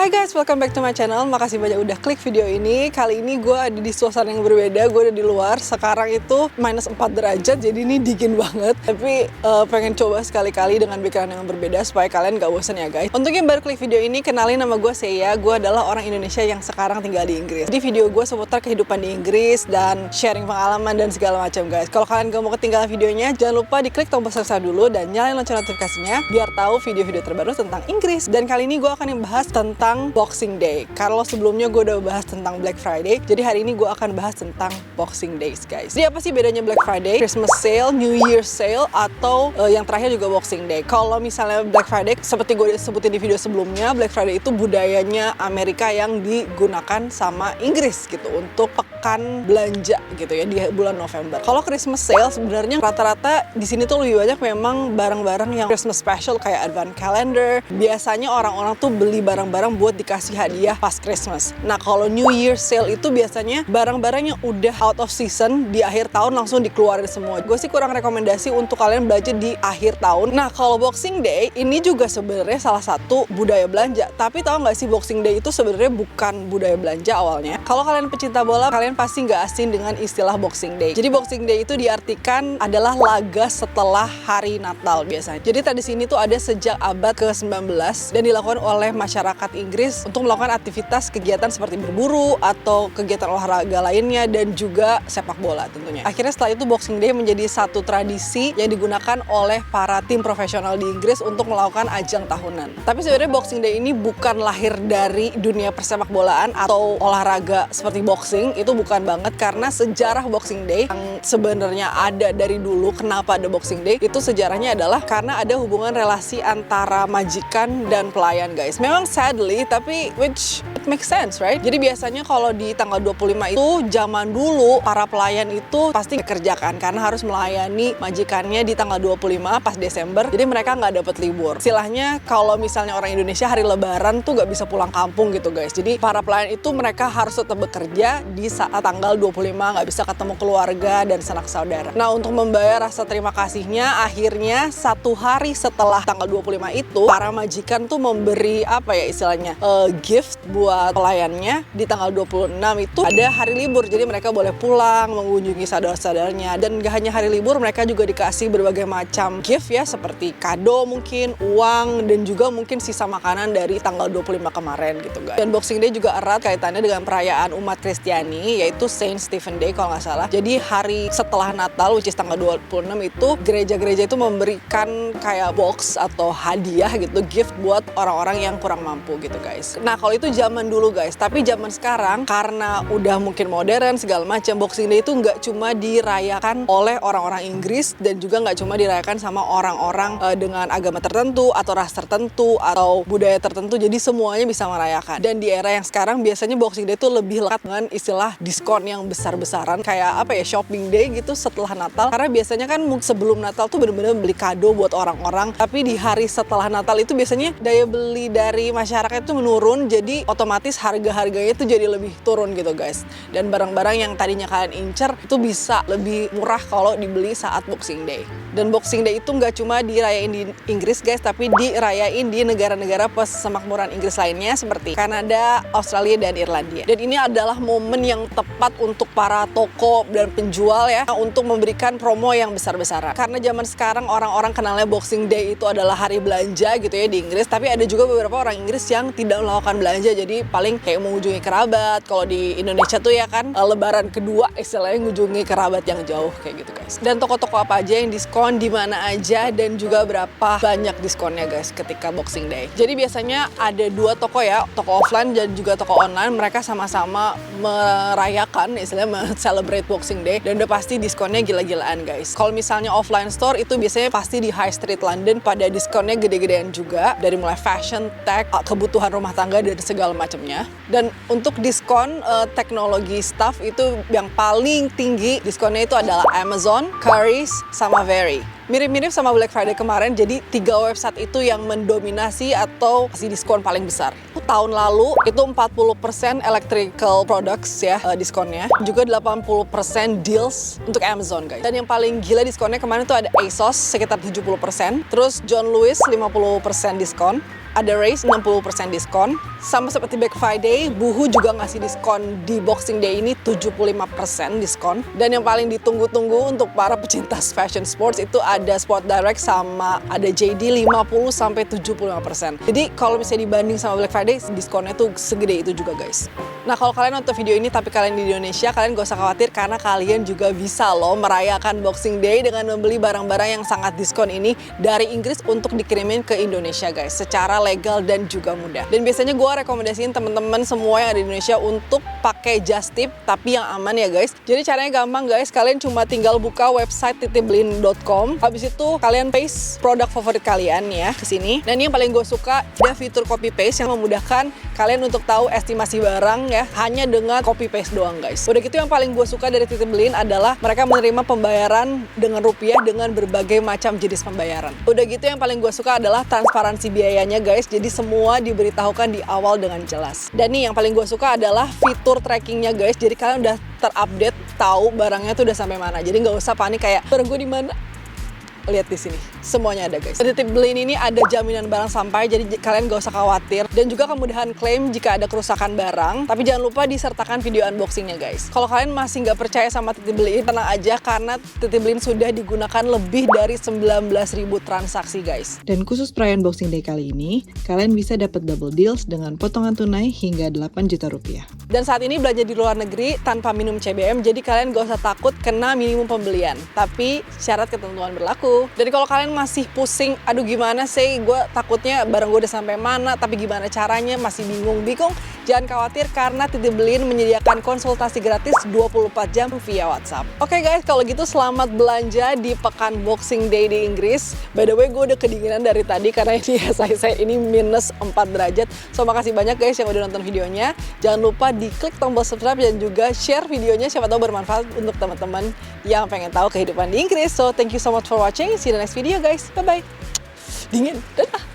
Hai guys, welcome back to my channel. Makasih banyak udah klik video ini. Kali ini gue ada di suasana yang berbeda. Gue ada di luar. Sekarang itu minus 4 derajat, jadi ini dingin banget. Tapi pengen coba sekali-kali dengan background yang berbeda supaya kalian gak bosan ya guys. Untuk yang baru klik video ini, kenalin nama gue Seya. Gue adalah orang Indonesia yang sekarang tinggal di Inggris. Jadi video gue seputar kehidupan di Inggris dan sharing pengalaman dan segala macam guys. Kalau kalian gak mau ketinggalan videonya, jangan lupa diklik tombol subscribe dulu dan nyalain lonceng notifikasinya biar tahu video-video terbaru tentang Inggris. Dan kali ini gue akan membahas tentang Boxing Day. Kalau sebelumnya gue udah bahas tentang Black Friday, jadi hari ini gue akan bahas tentang Boxing Days guys. Jadi apa sih bedanya Black Friday, Christmas sale, New Year sale, atau yang terakhir juga Boxing Day? Kalau misalnya Black Friday, seperti gue sebutin di video sebelumnya, Black Friday itu budayanya Amerika yang digunakan sama Inggris gitu untuk pekan belanja gitu ya di bulan November. Kalau Christmas sale sebenarnya rata-rata di sini tuh lebih banyak memang barang-barang yang Christmas special kayak advent calendar. Biasanya orang-orang tuh beli barang-barang buat dikasih hadiah pas Christmas. Nah kalau New Year sale itu biasanya barang-barang yang udah out of season di akhir tahun langsung dikeluarin semua. Gue sih kurang rekomendasi untuk kalian belanja di akhir tahun. Nah kalau Boxing Day ini juga sebenarnya salah satu budaya belanja. Tapi tahu nggak sih Boxing Day itu sebenarnya bukan budaya belanja awalnya. Kalau kalian pecinta bola, kalian pasti nggak asing dengan istilah Boxing Day. Jadi Boxing Day itu diartikan adalah laga setelah hari Natal biasanya. Jadi tradisi ini tuh ada sejak abad ke-19 dan dilakukan oleh masyarakat Inggris untuk melakukan aktivitas kegiatan seperti berburu atau kegiatan olahraga lainnya dan juga sepak bola tentunya. Akhirnya setelah itu Boxing Day menjadi satu tradisi yang digunakan oleh para tim profesional di Inggris untuk melakukan ajang tahunan. Tapi sebenarnya Boxing Day ini bukan lahir dari dunia persepak bolaan atau olahraga seperti boxing, itu bukan banget, karena sejarah Boxing Day yang sebenarnya ada dari dulu. Kenapa ada Boxing Day? Itu sejarahnya adalah karena ada hubungan relasi antara majikan dan pelayan guys. Memang sadly, tapi which it makes sense, right? Jadi biasanya kalau di tanggal 25 itu zaman dulu para pelayan itu pasti dikerjakan karena harus melayani majikannya di tanggal 25 pas Desember. Jadi mereka nggak dapat libur. Istilahnya kalau misalnya orang Indonesia hari Lebaran tuh nggak bisa pulang kampung gitu guys. Jadi para pelayan itu mereka harus tetap bekerja di saat tanggal 25, nggak bisa ketemu keluarga dan sanak saudara. Nah untuk membayar rasa terima kasihnya, akhirnya satu hari setelah tanggal 25 itu para majikan tuh memberi apa ya istilahnya gift buat pelayannya. Di tanggal 26 itu ada hari libur, jadi mereka boleh pulang mengunjungi saudara-saudaranya. Dan gak hanya hari libur, mereka juga dikasih berbagai macam gift ya, seperti kado mungkin, uang, dan juga mungkin sisa makanan dari tanggal 25 kemarin gitu guys. Dan Boxing Day juga erat kaitannya dengan perayaan umat Kristiani, yaitu Saint Stephen Day kalau nggak salah. Jadi hari setelah Natal, which is tanggal 26 itu gereja-gereja itu memberikan kayak box atau hadiah gitu, gift buat orang-orang yang kurang mampu gitu guys. Nah kalau itu zaman dulu guys, tapi zaman sekarang karena udah mungkin modern segala macam, Boxing Day itu nggak cuma dirayakan oleh orang-orang Inggris dan juga nggak cuma dirayakan sama orang-orang dengan agama tertentu atau ras tertentu atau budaya tertentu, jadi semuanya bisa merayakan. Dan di era yang sekarang biasanya Boxing Day itu lebih lekat dengan istilah diskon yang besar-besaran, kayak apa ya, shopping day gitu setelah Natal. Karena biasanya kan sebelum Natal tuh bener-bener beli kado buat orang-orang, tapi di hari setelah Natal itu biasanya daya beli dari masyarakat itu menurun, jadi otomatis harga-harganya itu jadi lebih turun gitu guys. Dan barang-barang yang tadinya kalian incer itu bisa lebih murah kalau dibeli saat Boxing Day. Dan Boxing Day itu nggak cuma dirayain di Inggris guys, tapi dirayain di negara-negara persemakmuran Inggris lainnya seperti Kanada, Australia, dan Irlandia. Dan ini adalah momen yang tepat untuk para toko dan penjual ya, untuk memberikan promo yang besar-besaran. Karena zaman sekarang orang-orang kenalnya Boxing Day itu adalah hari belanja gitu ya di Inggris, tapi ada juga beberapa orang Inggris yang tidak melakukan belanja, jadi paling kayak mengunjungi kerabat. Kalau di Indonesia tuh ya kan lebaran kedua istilahnya mengunjungi kerabat yang jauh kayak gitu guys. Dan toko-toko apa aja yang diskon di mana aja dan juga berapa banyak diskonnya guys ketika Boxing Day. Jadi biasanya ada dua toko ya, toko offline dan juga toko online. Mereka sama-sama merayakan istilahnya celebrate Boxing Day dan udah pasti diskonnya gila-gilaan guys. Kalau misalnya offline store itu biasanya pasti di High Street London pada diskonnya gede-gedean juga, dari mulai fashion, tech, kebutuhan rumah tangga dan segala macamnya. Dan untuk diskon teknologi staff itu yang paling tinggi diskonnya itu adalah Amazon, Currys, sama Very. Mirip-mirip sama Black Friday kemarin, jadi 3 website itu yang mendominasi atau kasih diskon paling besar. Tahun lalu itu 40% electrical products ya diskonnya, juga 80% deals untuk Amazon guys. Dan yang paling gila diskonnya kemarin itu ada ASOS sekitar 70%, terus John Lewis 50% diskon, ada Race 60% diskon. Sama seperti Black Friday, Boohoo juga ngasih diskon di Boxing Day ini 75% diskon. Dan yang paling ditunggu-tunggu untuk para pecinta fashion sports itu ada Sport Direct sama ada JD 50-75%. Jadi kalau misalnya dibanding sama Black Friday, diskonnya tuh segede itu juga guys. Nah kalau kalian nonton video ini tapi kalian di Indonesia, kalian gak usah khawatir karena kalian juga bisa loh merayakan Boxing Day dengan membeli barang-barang yang sangat diskon ini dari Inggris untuk dikirimin ke Indonesia guys, secara legal dan juga mudah. Dan biasanya gue rekomendasiin teman-teman semua yang ada di Indonesia untuk pakai Just Tip tapi yang aman ya guys. Jadi caranya gampang guys, kalian cuma tinggal buka website titipbeli.com. Habis itu kalian paste produk favorit kalian ya ke sini. Dan ini yang paling gue suka, ada fitur copy paste yang memudahkan kalian untuk tahu estimasi barang ya hanya dengan copy paste doang guys. Udah gitu yang paling gue suka dari Titip Beliin adalah mereka menerima pembayaran dengan rupiah dengan berbagai macam jenis pembayaran. Udah gitu yang paling gue suka adalah transparansi biayanya guys. Jadi semua diberitahukan di awal dengan jelas. Dan nih yang paling gue suka adalah fitur trackingnya guys. Jadi kalian udah terupdate tahu barangnya tuh udah sampai mana. Jadi nggak usah panik kayak barang gue di mana. Lihat di sini, semuanya ada guys. Titip Beliin ini ada jaminan barang sampai, jadi kalian gak usah khawatir. Dan juga kemudahan klaim jika ada kerusakan barang. Tapi jangan lupa disertakan video unboxingnya guys. Kalau kalian masih nggak percaya sama Titip Beliin, tenang aja karena Titip Beliin sudah digunakan lebih dari 19.000 transaksi guys. Dan khusus perayaan Boxing Day kali ini, kalian bisa dapat double deals dengan potongan tunai hingga 8 juta rupiah. Dan saat ini belanja di luar negeri tanpa minum CBM, jadi kalian gak usah takut kena minimum pembelian. Tapi syarat ketentuan berlaku. Jadi kalau kalian masih pusing, aduh gimana sih, gue takutnya barang gue udah sampai mana, tapi gimana caranya, masih bingung-bingung, jangan khawatir karena Titip Beliin menyediakan konsultasi gratis 24 jam via WhatsApp. Oke guys, kalau gitu selamat belanja di pekan Boxing Day di Inggris. By the way, gue udah kedinginan dari tadi karena ini saya ini minus 4 derajat. So makasih banyak guys yang udah nonton videonya. Jangan lupa diklik tombol subscribe dan juga share videonya, siapa tahu bermanfaat untuk teman-teman yang pengen tahu kehidupan di Inggris. So thank you so much for watching. See you in the next video guys. Bye bye. Dingin. Dadah.